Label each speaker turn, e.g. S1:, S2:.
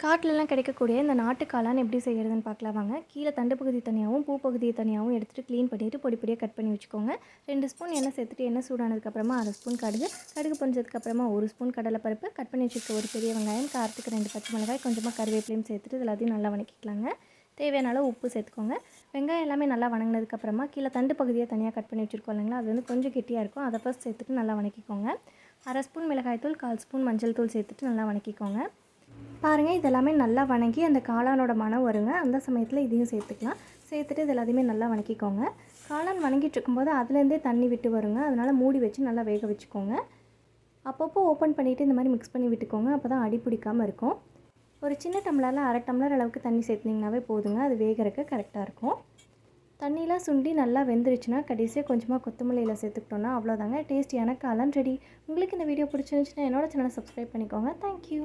S1: காட்டிலலாம் கிடைக்கக்கூடிய இந்த நாட்டு காளான் எப்படி செய்கிறதுன்னு பார்க்கலாம் வாங்க. கீழே தண்டு பகுதி தனியாகவும் பூ பகுதியை தனியாகவும் எடுத்துகிட்டு க்ளீன் பண்ணிவிட்டு பொடி பொடியாக கட் பண்ணி வச்சுக்கோங்க. 2 ஸ்பூன் எண்ணெய் சேர்த்துட்டு எண்ணெய் சூடானதுக்கப்புறமா 1/2 ஸ்பூன் கடுகு பொரிஞ்சதுக்கப்புறமா 1 ஸ்பூன் கடலைப்பருப்பு, கட் பண்ணி வச்சுருக்க ஒரு பெரிய வெங்காயம், காரத்துக்கு 2 பச்சை மிளகாய், கொஞ்சமாக கருவேப்பிலையும் சேர்த்துட்டு எல்லாத்தையும் நல்லா வணக்கிக்கலாங்க. தேவையான அளவு உப்பு சேர்த்துக்கோங்க. வெங்காயம் எல்லாமே நல்லா வணங்கினதுக்கப்புறமா கீழே தண்டு பகுதியை தனியாக கட் பண்ணி வச்சுருக்கோம் இல்லைங்களா, அது வந்து கொஞ்சம் கெட்டியாக இருக்கும். அதை ஃபஸ்ட் சேர்த்துட்டு நல்லா வணக்கிக்கோங்க. 1/2 ஸ்பூன் மிளகாய்த்தூள், 1/4 ஸ்பூன் மஞ்சள் தூள் சேர்த்துட்டு நல்லா வணக்கிக்கோங்க. பாருங்கள், இதெல்லாமே நல்லா வணங்கி அந்த காளானோட மணம் வருங்க. அந்த சமயத்தில் இதையும் சேர்த்துக்கலாம். சேர்த்துட்டு இது எல்லாத்தையுமே நல்லா வணக்கிக்கோங்க. காளான் வணங்கிட்டு இருக்கும்போது அதுலேருந்தே தண்ணி விட்டு வருங்க. அதனால் மூடி வச்சு நல்லா வேக வச்சுக்கோங்க. அப்பப்போ ஓப்பன் பண்ணிவிட்டு இந்த மாதிரி மிக்ஸ் பண்ணி விட்டுக்கோங்க. அப்போ தான் அடி பிடிக்காமல் இருக்கும். ஒரு சின்ன டம்ளரில் 1/2 டம்ளர் அளவுக்கு தண்ணி சேர்த்துனிங்கனாவே போதுங்க. அது வேகிறதுக்கு கரெக்டாக இருக்கும். தண்ணியெலாம் சுண்டி நல்லா வெந்துருச்சுன்னா கடைசியாக கொஞ்சமாக கொத்தமல்லியில் சேர்த்துக்கிட்டோன்னா அவ்வளோதாங்க, டேஸ்டியான காளான் ரெடி. உங்களுக்கு இந்த வீடியோ பிடிச்சிருந்துச்சுன்னா என்னோட சேனலை சப்ஸ்கிரைப் பண்ணிக்கோங்க. தேங்க்யூ.